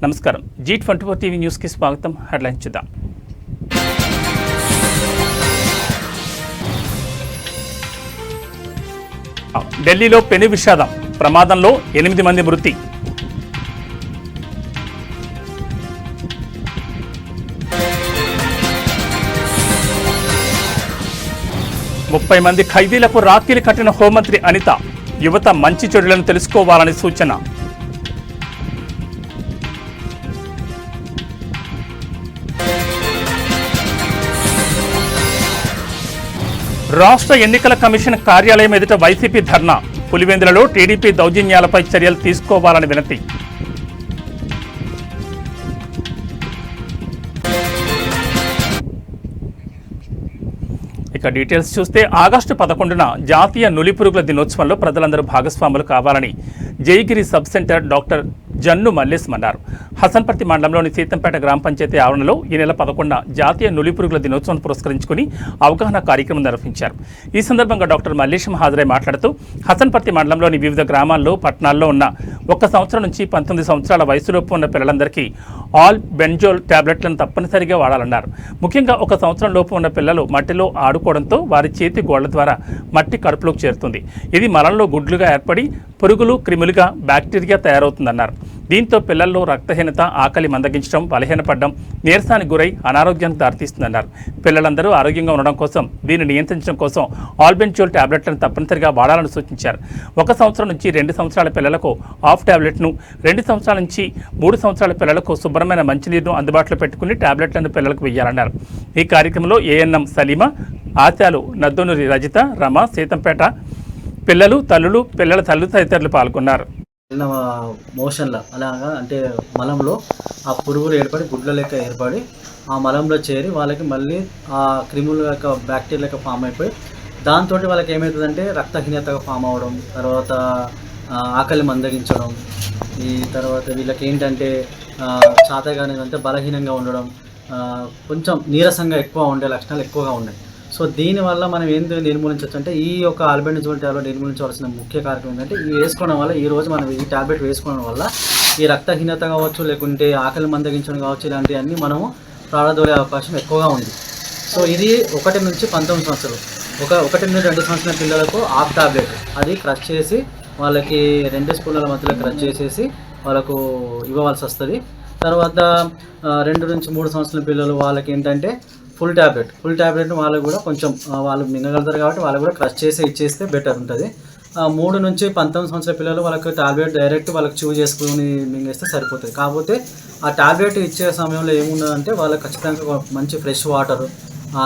నమస్కారం. G24 TV న్యూస్కి స్వాగతం. హెడ్లైన్స్ చూద్దాం. ఢిల్లీలో పెను విషాదం, ప్రమాదంలో 8 మంది మృతి. ముప్పై మంది ఖైదీలకు రాఖీలు కట్టిన హోంమంత్రి అనిత, యువత మంచి చెడులను తెలుసుకోవాలని సూచన. రాష్ట్ర ఎన్నికల కమిషన్ కార్యాలయం ఎదుట వైసీపీ ధర్నా, పులివెందులలో టీడీపీ దౌర్జన్యాలపై చర్యలు తీసుకోవాలని వినతి. ఇక డీటెయిల్స్ చూస్తే ఆగస్టు 11న జాతీయ నులిపురుగుల దినోత్సవంలో ప్రజలందరూ భాగస్వాములు కావాలని Jayagiri sub centre doctor Jannu Mallesham అన్నారు. హసన్పర్తి మండలంలోని సీతంపేట గ్రామ పంచాయతీ ఆవరణలో ఈ నెల 11న జాతీయ నులిపురుగుల దినోత్సవం పురస్కరించుకుని అవగాహన కార్యక్రమం నిర్వహించారు. ఈ సందర్భంగా డాక్టర్ మల్లేశం హాజరై మాట్లాడుతూ హసన్పర్తి మండలంలోని వివిధ గ్రామాల్లో, పట్టణాల్లో ఉన్న 1 సంవత్సరం నుంచి 19 సంవత్సరాల వయసులోపు ఉన్న పిల్లలందరికీ ఆల్ బెంజోల్ టాబ్లెట్లను తప్పనిసరిగా వాడాలన్నారు. ముఖ్యంగా 1 సంవత్సరం లోపు ఉన్న పిల్లలు మట్టిలో ఆడుకోవడంతో వారి చేతి గోళ్ల ద్వారా మట్టి కడుపులోకి చేరుతుంది. ఇది మలంలో గుడ్లుగా ఏర్పడి పురుగులు, క్రిములుగా బ్యాక్టీరియా తయారవుతుందన్నారు. దీంతో పిల్లల్లో రక్తహీనత, ఆకలి మందగించడం, బలహీనపడడం, నీరసానికి గురై అనారోగ్యానికి దారితీస్తుందన్నారు. పిల్లలందరూ ఆరోగ్యంగా ఉండడం కోసం, దీన్ని నియంత్రించడం కోసం ఆల్బెంజోల్ టాబ్లెట్లను తప్పనిసరిగా వాడాలని సూచించారు. 1 సంవత్సరం నుంచి 2 సంవత్సరాల పిల్లలకు ఆఫ్ టాబ్లెట్ను, 2 సంవత్సరాల నుంచి 3 సంవత్సరాల పిల్లలకు శుభ్రమైన మంచినీరును అందుబాటులో పెట్టుకుని టాబ్లెట్లను పిల్లలకు వేయాలన్నారు. ఈ కార్యక్రమంలో ఏఎన్ఎం సలీమా, ఆశాలు నద్దోనూరి రజిత, రమ, సీతంపేట పిల్లలు, తల్లులు, పిల్లల తల్లు తదితరులు పాల్గొన్నారు. మోషన్లో అలాగా అంటే మలంలో ఆ పురుగులు ఏర్పడి గుడ్ల లెక్క ఏర్పడి ఆ మలంలో చేరి వాళ్ళకి మళ్ళీ ఆ క్రిముల యొక్క బ్యాక్టీరియా లెక్క ఫామ్ అయిపోయి దాంతో వాళ్ళకి ఏమవుతుందంటే రక్తహీనతగా ఫామ్ అవ్వడం, తర్వాత ఆకలి మందగించడం, ఈ తర్వాత వీళ్ళకి ఏంటంటే చాతగానే అంటే బలహీనంగా ఉండడం, కొంచెం నీరసంగా ఎక్కువ ఉండే లక్షణాలు ఎక్కువగా ఉన్నాయి. సో దీనివల్ల మనం ఏంటి నిర్మూలించవచ్చు అంటే ఈ యొక్క ఆల్బెండజోల్ టాబ్లెట్ నిర్మూలించవలసిన ముఖ్య కార్యక్రమం ఏంటంటే ఇవి వేసుకోవడం వల్ల, ఈరోజు మనం ఈ టాబ్లెట్ వేసుకోవడం వల్ల ఈ రక్తహీనత కావచ్చు, లేకుంటే ఆకలి మందగించడం కావచ్చు, ఇలాంటివన్నీ మనము ప్రారంభోలే అవకాశం ఎక్కువగా ఉంది. సో ఇది 1 నుంచి 19 సంవత్సరాలు, 1 నుండి 2 సంవత్సరాల పిల్లలకు ఆఫ్ టాబ్లెట్ అది క్రష్ చేసి వాళ్ళకి 2 స్పూన్ల మధ్యలో క్రష్ చేసేసి వాళ్ళకు ఇవ్వవలసి వస్తుంది. తర్వాత 2 నుంచి 3 సంవత్సరాల పిల్లలు వాళ్ళకి ఏంటంటే ఫుల్ టాబ్లెట్ వాళ్ళకు కూడా కొంచెం వాళ్ళు మింగగలుగుతారు కాబట్టి వాళ్ళకు కూడా క్రష్ చేసి ఇచ్చేస్తే బెటర్ ఉంటుంది. 3 నుంచి 19 సంవత్సరాల పిల్లలు వాళ్ళకి టాబ్లెట్ డైరెక్ట్ వాళ్ళకి చూ చేసుకుని మింగేస్తే సరిపోతుంది. కాకపోతే ఆ టాబ్లెట్ ఇచ్చే సమయంలో ఏమున్నదంటే వాళ్ళకి ఖచ్చితంగా మంచి ఫ్రెష్ వాటర్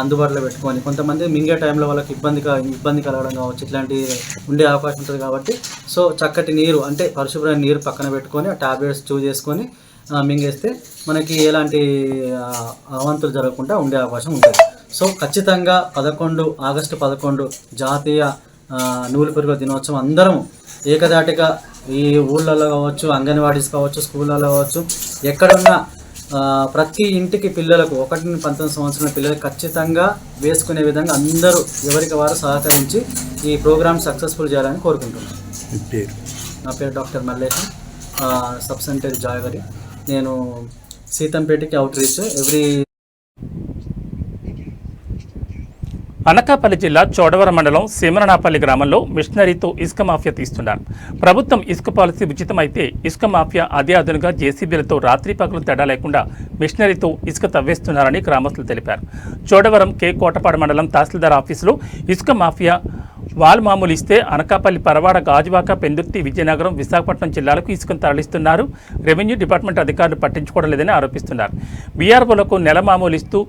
అందుబాటులో పెట్టుకొని, కొంతమంది మింగే టైంలో వాళ్ళకి ఇబ్బంది కలగడం కావచ్చు, ఇట్లాంటి ఉండే అవకాశం ఉంటుంది. కాబట్టి సో చక్కటి నీరు అంటే పరిశుభ్రమైన నీరు పక్కన పెట్టుకొని ఆ టాబ్లెట్స్ చూ చేసుకొని మింగేస్తే మనకి ఎలాంటి అవంతులు జరగకుండా ఉండే అవకాశం ఉంటుంది. సో ఖచ్చితంగా ఆగస్టు 11 జాతీయ నులిపురుగుల దినోత్సవం అందరం ఏకదాటిగా ఈ ఊళ్ళల్లో కావచ్చు, అంగన్వాడీస్ కావచ్చు, స్కూళ్ళలో కావచ్చు, ఎక్కడున్నా ప్రతి ఇంటికి పిల్లలకు 1 నుండి 19 సంవత్సరాల పిల్లలకు ఖచ్చితంగా వేసుకునే విధంగా అందరూ ఎవరికి వారు సహకరించి ఈ ప్రోగ్రామ్ సక్సెస్ఫుల్ చేయాలని కోరుకుంటున్నాను. నా పేరు డాక్టర్ మల్లేశం, సబ్ సెంటర్ జాయగిరి. నేను సీతంపేటకి అవుట్ రీచ్ అనకాపల్లి జిల్లా చోడవరం మండలం సీమరనాపల్లి గ్రామంలో మిషనరీతో ఇసుక మాఫియా తీస్తున్నారు. ప్రభుత్వం ఇసుక పాలసీ ఉచితమైతే ఇసుక మాఫియా అదే అదునుగా జేసీబీలతో రాత్రి పగలు తేడా లేకుండా మిషనరీతో ఇసుక తవ్వేస్తున్నారని గ్రామస్తులు తెలిపారు. చోడవరం కే కోటపాడు మండలం తహసీల్దార్ ఆఫీసులో ఇసుక మాఫియా మామూలు ఇస్తే అనకాపల్లి, పరవాడ, గాజువాక, పెందుర్తి, విజయనగరం, విశాఖపట్నం జిల్లాలకు ఇసుకను తరలిస్తున్నారు. రెవెన్యూ డిపార్ట్మెంట్ అధికారులు పట్టించుకోవడం లేదని ఆరోపిస్తున్నారు. బీఆర్ఓలకు నెల మామూలు ఇస్తూ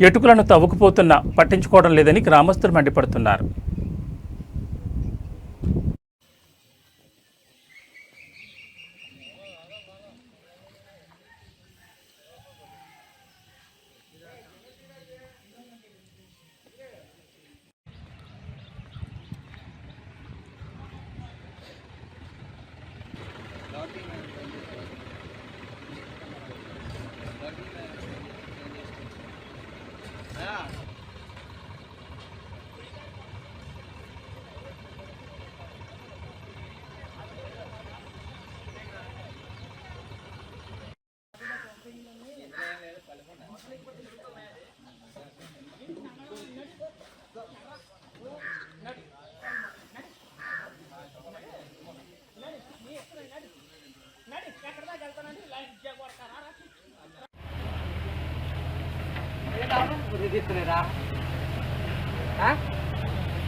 ఎటుకులను తవ్వుకుపోతున్నా పట్టించుకోవడం లేదని గ్రామస్తులు మండిపడుతున్నారు.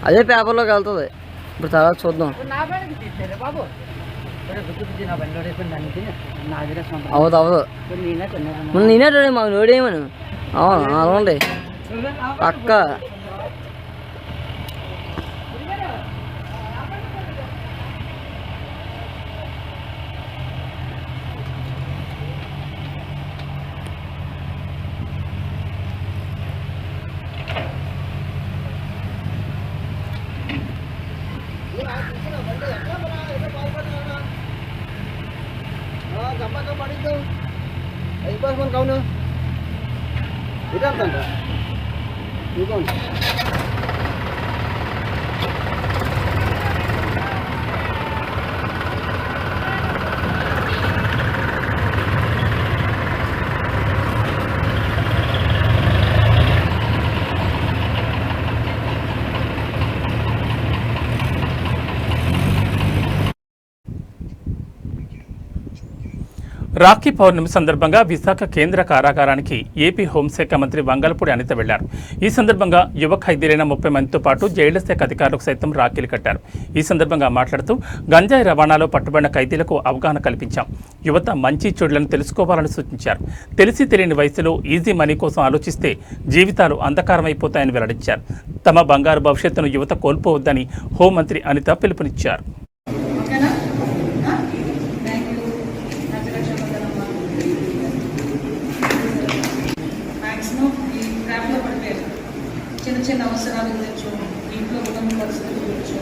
అదే పేపర్లోకి వెళ్తుంది. ఇప్పుడు తర్వాత చూద్దాం. అవుదు అవుదు నేనే చూడే మాకు నోడేమను అవునండి పక్క పడిద్దు అయిపోతుంది కౌను ఇదంతా ఇంకోండి రాఖీ పౌర్ణమి సందర్భంగా విశాఖ కేంద్ర కారాగారానికి ఏపీ హోంశాఖ మంత్రి వంగలపూడి అనిత వెళ్లారు. ఈ సందర్భంగా యువ ఖైదీలైన 30 మందితో పాటు జైళ్ల శాఖ అధికారులకు సైతం రాఖీలు కట్టారు. ఈ సందర్భంగా మాట్లాడుతూ గంజాయి రవాణాలో పట్టుబడిన ఖైదీలకు అవగాహన కల్పించాం. యువత మంచి చెడులను తెలుసుకోవాలని సూచించారు. తెలిసి తెలియని వయసులో ఈజీ మనీ కోసం ఆలోచిస్తే జీవితాలు అంధకారమైపోతాయని వెల్లడించారు. తమ బంగారు భవిష్యత్తును యువత కోల్పోవద్దని హోంమంత్రి అనిత పిలుపునిచ్చారు. చిన్న చిన్న అవసరాలు ఉండొచ్చు, ఇంట్లో కుటుంబ పరిస్థితులు ఉండొచ్చు,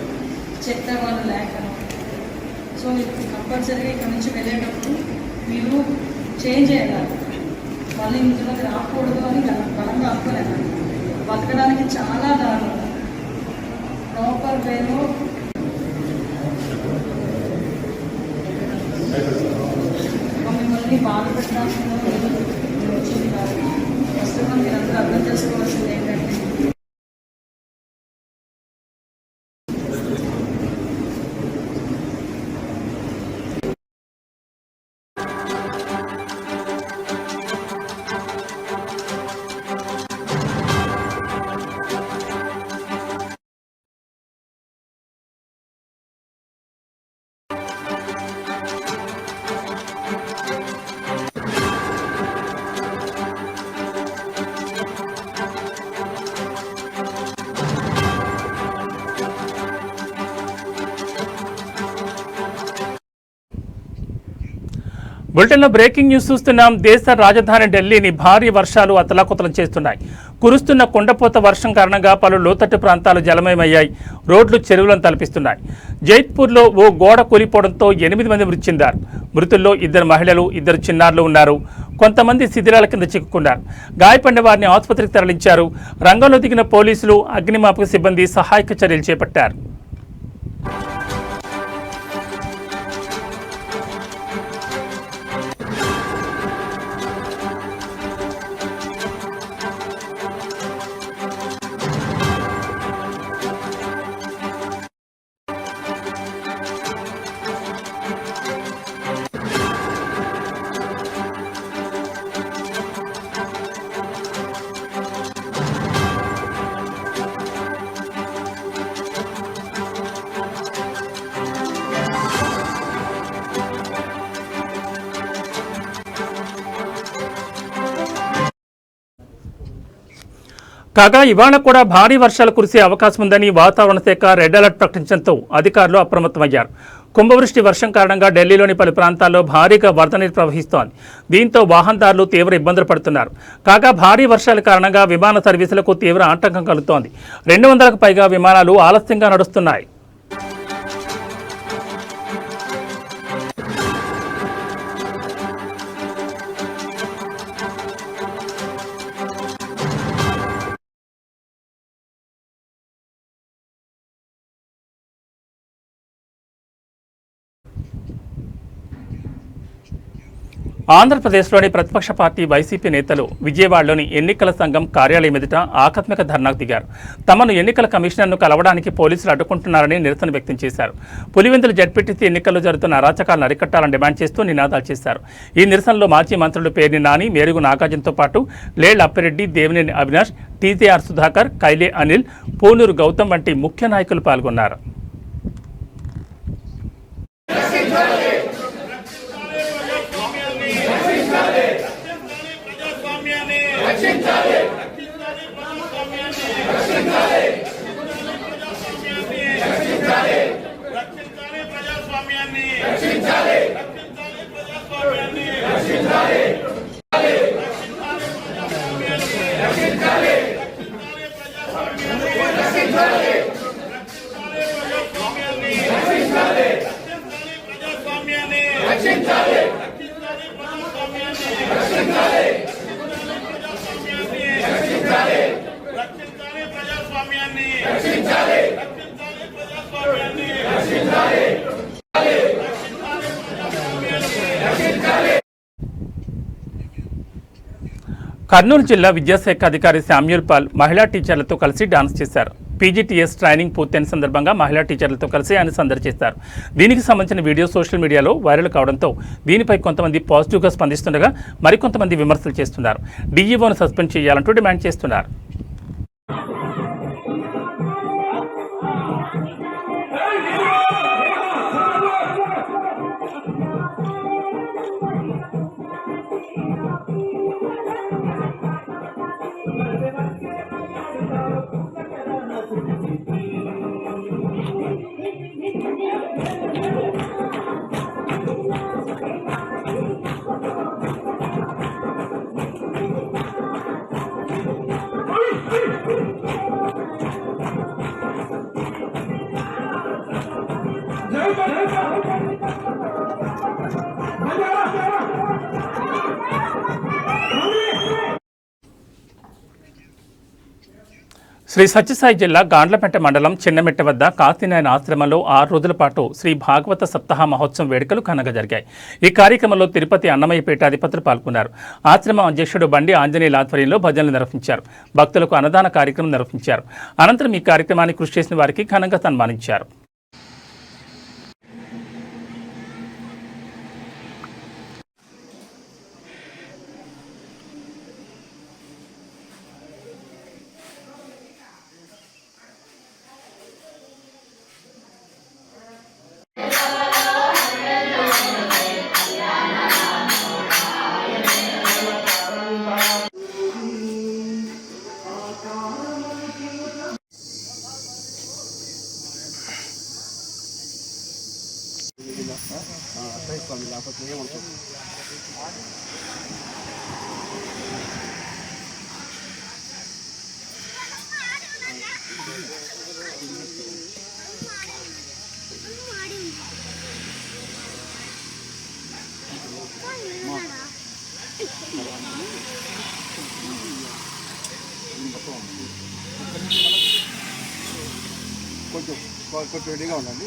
చెత్త వాళ్ళు లేకను. సో కంపల్సరీగా ఇక్కడ నుంచి వెళ్ళేటప్పుడు మీరు చేంజ్ చేయాలి. మళ్ళీ ఇంట్లోకి రాకూడదు అని బలంగా అనుకోలేదు. బతకడానికి చాలా దారులు ప్రాపర్ వేలో మిమ్మల్ని బాధ పెట్టాల్సిన వచ్చింది కాదు. ప్రస్తుతం మీరందరూ అర్థం చేసుకోవాల్సింది ఏంటంటే బులెటిన్లో బ్రేకింగ్ న్యూస్ చూస్తున్నాం. దేశ రాజధాని ఢిల్లీని భారీ వర్షాలు అతలాకుతలం చేస్తున్నాయి. కురుస్తున్న కుండపోత వర్షం కారణంగా పలు లోతట్టు ప్రాంతాలు జలమయమయ్యాయి. రోడ్లు చెరువులను తలపిస్తున్నాయి. జైత్పూర్లో ఓ గోడ కూలిపోవడంతో 8 మంది మృతి చెందారు. మృతుల్లో 2 మహిళలు, 2 చిన్నారులు ఉన్నారు. కొంతమంది శిథిలాల కింద చిక్కుకున్నారు. గాయపడిన వారిని ఆసుపత్రికి తరలించారు. రంగంలో దిగిన పోలీసులు, అగ్నిమాపక సిబ్బంది సహాయక చర్యలు చేపట్టారు. కాగా ఇవాళ కూడా భారీ వర్షాలు కురిసే అవకాశం ఉందని వాతావరణ శాఖ రెడ్ అలర్ట్ ప్రకటించడంతో అధికారులు అప్రమత్తమయ్యారు. కుంభవృష్టి వర్షం కారణంగా ఢిల్లీలోని పలు ప్రాంతాల్లో భారీగా వరద నీరు ప్రవహిస్తోంది. దీంతో వాహనదారులు తీవ్ర ఇబ్బందులు పడుతున్నారు. కాగా భారీ వర్షాల కారణంగా విమాన సర్వీసులకు తీవ్ర ఆటంకం కలుగుతోంది. 200కు పైగా విమానాలు ఆలస్యంగా నడుస్తున్నాయి. ఆంధ్రప్రదేశ్లోని ప్రతిపక్ష పార్టీ వైసీపీ నేతలు విజయవాడలోని ఎన్నికల సంఘం కార్యాలయం ఎదుట ఆకస్మిక ధర్నాకు దిగారు. తమను ఎన్నికల కమిషనర్ను కలవడానికి పోలీసులు అడ్డుకుంటున్నారని నిరసన వ్యక్తం చేశారు. పులివెందుల జడ్పీటీసీ ఎన్నికల్లో జరుగుతున్న అరాచకాలను అరికట్టాలని డిమాండ్ చేస్తూ నినాదాలు చేశారు. ఈ నిరసనలో మాజీ మంత్రులు పేర్ని నాని, మేరుగు నాగార్జునతో పాటు లేళ్ల అప్పిరెడ్డి, దేవినేని అవినాష్, టీజేఆర్ సుధాకర్, కైలే అనిల్, పూనూరు గౌతమ్ వంటి ముఖ్య నాయకులు పాల్గొన్నారు. కర్నూలు జిల్లా విద్యాశాఖ అధికారి శామ్యూల్ పాల్ మహిళా టీచర్లతో కలిసి డాన్స్ చేశారు. పీజీటీఎస్ ట్రైనింగ్ పూర్తయిన సందర్భంగా మహిళా టీచర్లతో కలిసి ఆయన సందడి చేశారు. దీనికి సంబంధించిన వీడియో సోషల్ మీడియాలో వైరల్ కావడంతో దీనిపై కొంతమంది పాజిటివ్గా స్పందిస్తుండగా మరికొంతమంది విమర్శలు చేస్తున్నారు. డీఈఓను సస్పెండ్ చేయాలంటూ డిమాండ్ చేస్తున్నారు. శ్రీ సత్యసాయి జిల్లా గాండ్లపేట మండలం చిన్నమెట్ట వద్ద కాశీనాయన ఆశ్రమంలో 6 రోజుల పాటు శ్రీ భాగవత సప్తాహ మహోత్సవం వేడుకలు ఘనంగా జరిగాయి. ఈ కార్యక్రమంలో తిరుపతి అన్నమయ్య పీఠ అధిపతులు పాల్గొన్నారు. ఆశ్రమం అధ్యక్షుడు బండి ఆంజనేయుల ఆధ్వర్యంలో భజనలు నిర్వహించారు. భక్తులకు అన్నదాన కార్యక్రమం నిర్వహించారు. అనంతరం ఈ కార్యక్రమాన్ని కృషి చేసిన వారికి ఘనంగా సన్మానించారు. కొంచెం రెడీగా ఉండండి.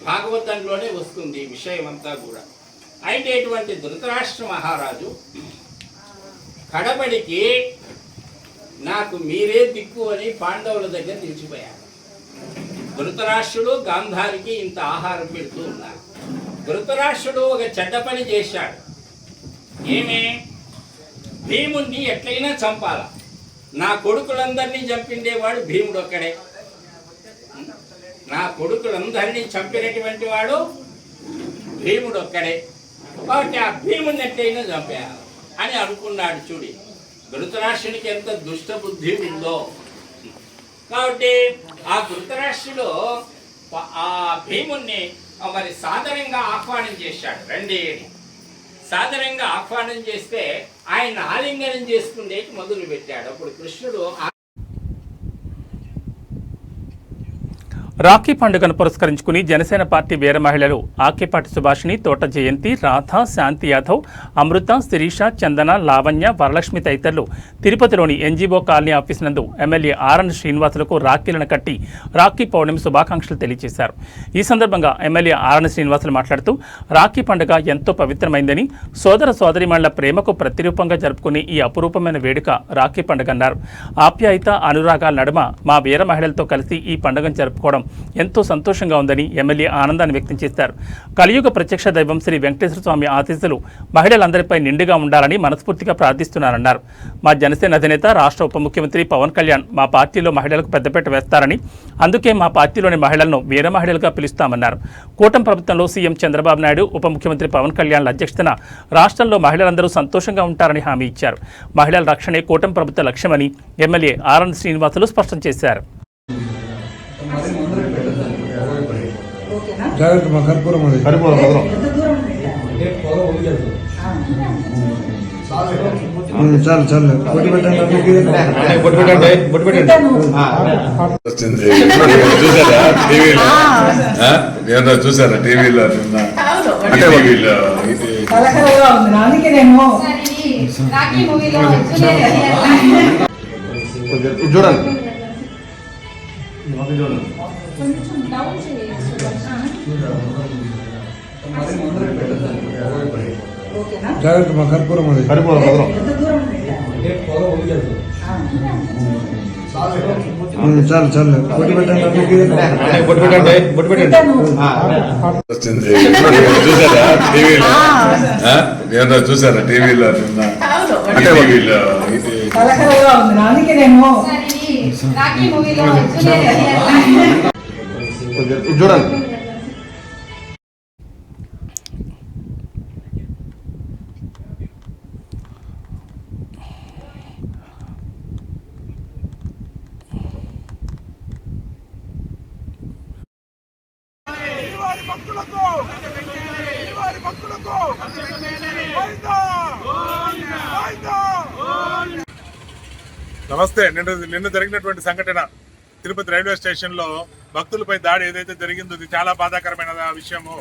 భాగవతంలోనే వస్తుంది విషయం అంతా కూడా. అయితే ఇటువంటి ధృతరాష్ట్ర మహారాజు కడబడికి నాకు మీరే దిక్కు అని పాండవుల దగ్గర నిలిచిపోయారు. ధృతరాష్ట్రుడు గాంధారికి ఇంత ఆహారం పెడుతూ ఉన్నారు. ధృతరాష్ట్రుడు ఒక చెడ్డ పని చేశాడు. ఏమే, భీముణ్ణి ఎట్లయినా చంపాల. నా కొడుకులందరినీ చంపిండేవాడు భీముడు ఒక్కడే. నా కొడుకులందరినీ చంపినటువంటి వాడు భీముడు ఒక్కడే. కాబట్టి ఆ భీముడిని ఎట్లయినా చంపేయాలి అని అనుకున్నాడు. చూడి, ధృతరాష్ట్రునికి ఎంత దుష్ట బుద్ధి ఉందో. కాబట్టి ఆ ధృతరాష్ట్రుడు ఆ భీముణ్ణి మరి సాదరంగా ఆహ్వానం చేశాడు. రండి అని సాదరంగా ఆహ్వానం చేస్తే ఆయన ఆలింగనం చేసుకునేకి మొదలు పెట్టాడు. అప్పుడు కృష్ణుడు రాఖీ పండుగను పురస్కరించుకుని జనసేన పార్టీ వీర మహిళలు ఆకేపాటి సుభాషిణి, తోట జయంతి, రాధ, శాంతి యాదవ్, అమృత, శిరీష, చందన, లావణ్య, వరలక్ష్మి తదితరులు తిరుపతిలోని ఎన్జీఓ కాలనీ ఆఫీస్ నందు ఎమ్మెల్యే ఆర్ఎన్ శ్రీనివాసులకు రాఖీలను కట్టి రాఖీ పౌర్ణమి శుభాకాంక్షలు తెలియజేశారు. ఈ సందర్భంగా ఎమ్మెల్యే ఆర్ఎన్ శ్రీనివాసులు మాట్లాడుతూ రాఖీ పండుగ ఎంతో పవిత్రమైందని, సోదర సోదరీమణుల ప్రేమకు ప్రతిరూపంగా జరుపుకునే ఈ అపురూపమైన వేడుక రాఖీ పండుగ అన్నారు. ఆప్యాయత, అనురాగాల నడుమ మా వీర మహిళలతో కలిసి ఈ పండుగను జరుపుకోవడం ఎంతో సంతోషంగా ఉందని ఎమ్మెల్యే ఆనందాన్ని వ్యక్తం చేశారు. కలియుగ ప్రత్యక్ష దైవం శ్రీ వెంకటేశ్వర స్వామి ఆశీస్సులు మహిళలందరిపై నిండుగా ఉండాలని మనస్ఫూర్తిగా ప్రార్థిస్తున్నారన్నారు. మా జనసేన అధినేత, రాష్ట్ర ఉప ముఖ్యమంత్రి పవన్ కళ్యాణ్ మా పార్టీలో మహిళలకు పెద్దపీట వేస్తారని, అందుకే మా పార్టీలోని మహిళలను వీర మహిళలుగా పిలుస్తామన్నారు. కూటమి ప్రభుత్వంలో సీఎం చంద్రబాబు నాయుడు, ఉప ముఖ్యమంత్రి పవన్ కళ్యాణ్ల అధ్యక్షతన రాష్ట్రంలో మహిళలందరూ సంతోషంగా ఉంటారని హామీ ఇచ్చారు. మహిళల రక్షణే కూటమి ప్రభుత్వ లక్ష్యమని ఎమ్మెల్యే ఆర్ఎన్ శ్రీనివాసులు స్పష్టం చేశారు. జాగ్రత్త మా కర్పూరం అది చాలు చాలు బొట్టు పెట్టండి బొట్టు పెట్టండి వచ్చింది చూసారా టీవీలో ఏమన్నా చూసారా టీవీలో టీవీలో చూడండి జాగ్రత్త మా కర్పూరం అది చాలు చాలు బొట్టు పెట్టండి బొట్టు పెట్టండి వచ్చింది చూసారా టీవీలో ఏమన్నా చూసారా టీవీలో టీవీలో చూడండి నమస్తే. నిన్న జరిగినటువంటి సంఘటన తిరుపతి రైల్వే స్టేషన్లో భక్తులపై దాడి ఏదైతే జరిగిందో ఇది చాలా బాధాకరమైన విషయము.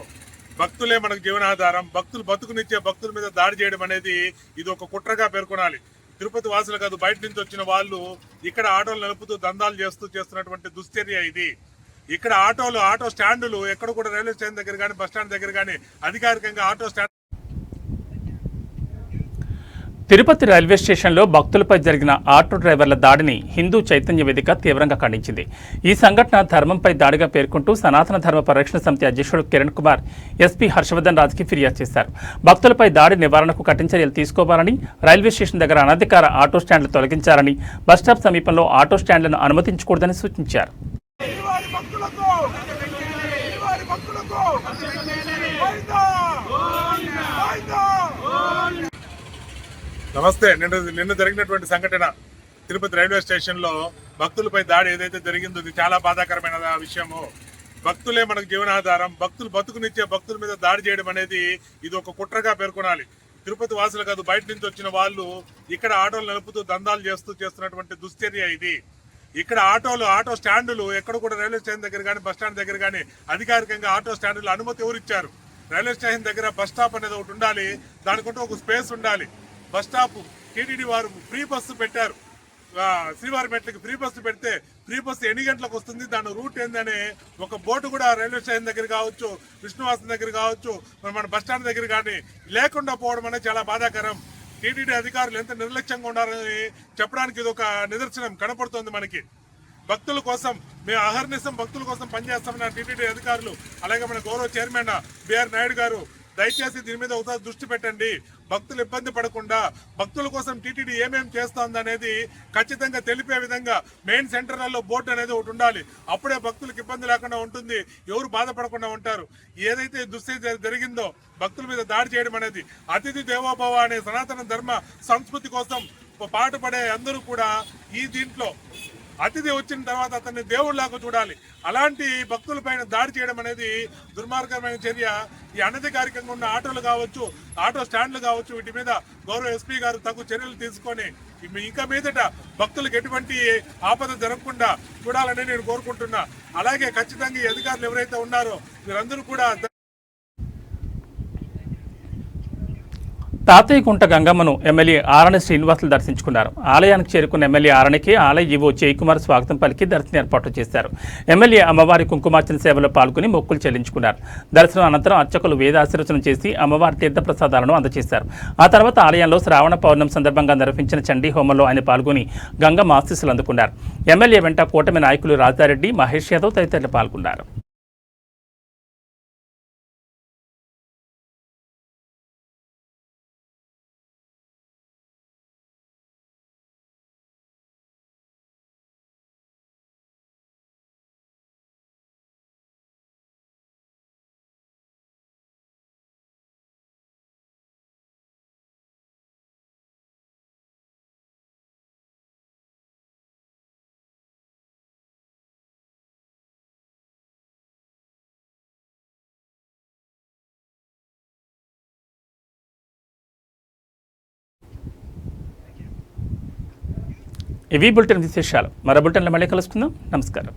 భక్తులే మనకు జీవనాధారం. భక్తులు బతుకునిచ్చే భక్తుల మీద దాడి చేయడం అనేది ఇది ఒక కుట్రగా పేర్కొనాలి. తిరుపతి వాసులు కాదు, బయట నుంచి వచ్చిన వాళ్ళు ఇక్కడ ఆటోలు నలుపుతూ దందాలు చేస్తున్నటువంటి దుశ్చర్య ఇది. ఇక్కడ ఆటో స్టాండులు ఎక్కడ కూడా రైల్వే స్టేషన్ దగ్గర కానీ, బస్ స్టాండ్ దగ్గర కానీ అధికారికంగా ఆటో స్టాండ్. తిరుపతి రైల్వే స్టేషన్లో భక్తులపై జరిగిన ఆటో డ్రైవర్ల దాడిని హిందూ చైతన్య వేదిక తీవ్రంగా ఖండించింది. ఈ సంఘటన ధర్మంపై దాడిగా పేర్కొంటూ సనాతన ధర్మ పరిరక్షణ సమితి అధ్యక్షుడు కిరణ్ కుమార్ ఎస్పీ హర్షవర్ధన్ రాజ్కి ఫిర్యాదు చేశారు. భక్తులపై దాడి నివారణకు కఠిన చర్యలు తీసుకోవాలని, రైల్వే స్టేషన్ దగ్గర అనధికార ఆటో స్టాండ్లు తొలగించాలని, బస్టాప్ సమీపంలో ఆటో స్టాండ్లను అనుమతించకూడదని సూచించారు. నమస్తే. నిన్న జరిగినటువంటి సంఘటన తిరుపతి రైల్వే స్టేషన్లో భక్తులపై దాడి ఏదైతే జరిగిందో ఇది చాలా బాధాకరమైన విషయము. భక్తులే మనకు జీవనాధారం. భక్తులు బతుకునిచ్చే భక్తుల మీద దాడి చేయడం అనేది ఇది ఒక కుట్రగా పేర్కొనాలి. తిరుపతి వాసులు కాదు, బయట నుంచి వచ్చిన వాళ్ళు ఇక్కడ ఆటోలు నలుపుతూ దందాలు చేస్తున్నటువంటి దుశ్చర్య ఇది. ఇక్కడ ఆటో స్టాండులు ఎక్కడ కూడా రైల్వే స్టేషన్ దగ్గర కానీ, బస్ స్టాండ్ దగ్గర కానీ అధికారికంగా ఆటో స్టాండులు అనుమతి ఎవరిచ్చారు? రైల్వే స్టేషన్ దగ్గర బస్ స్టాప్ అనేది ఒకటి ఉండాలి. దానికంటూ ఒక స్పేస్ ఉండాలి. బస్ స్టాప్ టీటీడీ వారు ఫ్రీ బస్సు పెట్టారు. శ్రీవారిమెట్లకి ఫ్రీ బస్సు పెడితే ఫ్రీ బస్సు ఎన్ని గంటలకు వస్తుంది, దాని రూట్ ఏందనే ఒక బోర్డు కూడా రైల్వే స్టేషన్ దగ్గర కావచ్చు, విష్ణువాసం దగ్గర కావచ్చు, మన బస్ స్టాండ్ దగ్గర కానీ లేకుండా పోవడం అనేది చాలా బాధాకరం. టీటీడీ అధికారులు ఎంత నిర్లక్ష్యంగా ఉన్నారని చెప్పడానికి ఇది ఒక నిదర్శనం కనపడుతోంది మనకి. భక్తుల కోసం మేము అహర్నిశం భక్తుల కోసం పనిచేస్తామన్న టీటీడీ అధికారులు, అలాగే మన గౌరవ చైర్మన్ బిఆర్ నాయుడు గారు దయచేసి దీని మీద ఒకసారి దృష్టి పెట్టండి. భక్తులు ఇబ్బంది పడకుండా భక్తుల కోసం టీటీడీ ఏమేమి చేస్తోంది అనేది ఖచ్చితంగా తెలిపే విధంగా మెయిన్ సెంటర్లలో బోర్డు అనేది ఒకటి ఉండాలి. అప్పుడే భక్తులకు ఇబ్బంది లేకుండా ఉంటుంది, ఎవరు బాధపడకుండా ఉంటారు. ఏదైతే దుస్థితి జరిగిందో భక్తుల మీద దాడి చేయడం అనేది, అతిథి దేవోభవ అనే సనాతన ధర్మ సంస్కృతి కోసం పాటుపడే అందరూ కూడా ఈ దీంట్లో అతిథి వచ్చిన తర్వాత అతన్ని దేవుళ్లాగా చూడాలి. అలాంటి భక్తులపైన దాడి చేయడం అనేది దుర్మార్గమైన చర్య. ఈ అనధికారికంగా ఉన్న ఆటోలు కావచ్చు, ఆటో స్టాండ్లు కావచ్చు, వీటి మీద గౌరవ ఎస్పీ గారు తగు చర్యలు తీసుకొని ఇంకా మీదట భక్తులకు ఎటువంటి ఆపద జరగకుండా చూడాలని నేను కోరుకుంటున్నా. అలాగే ఖచ్చితంగా ఈ అధికారులు ఎవరైతే ఉన్నారో మీరందరూ కూడా తాతయ్యకుంట గంగమ్మను ఎమ్మెల్యే ఆరణి శ్రీనివాసులు దర్శించుకున్నారు. ఆలయానికి చేరుకున్న ఎమ్మెల్యే ఆరణికి ఆలయ ఈవో జయకుమార్ స్వాగతం పలికి దర్శనం ఏర్పాట్లు చేశారు. ఎమ్మెల్యే అమ్మవారి కుంకుమార్చన సేవలో పాల్గొని మొక్కులు చెల్లించుకున్నారు. దర్శనం అనంతరం అర్చకులు వేదాశీర్వచనం చేసి అమ్మవారి తీర్థప్రసాదాలను అందజేశారు. ఆ తర్వాత ఆలయంలో శ్రావణ పౌర్ణమి సందర్భంగా నిర్వహించిన చండీ హోమంలో ఆయన పాల్గొని గంగమ్మ ఆశీస్సులు అందుకున్నారు. ఎమ్మెల్యే వెంట కూటమి నాయకులు రాజారెడ్డి, మహేష్ యాదవ్ తదితరులు పాల్గొన్నారు. ఇవి బులెటిన్ విశేషాలు. మరో బులెటిన్లో మళ్ళీ కలుసుకుందాం. నమస్కారం.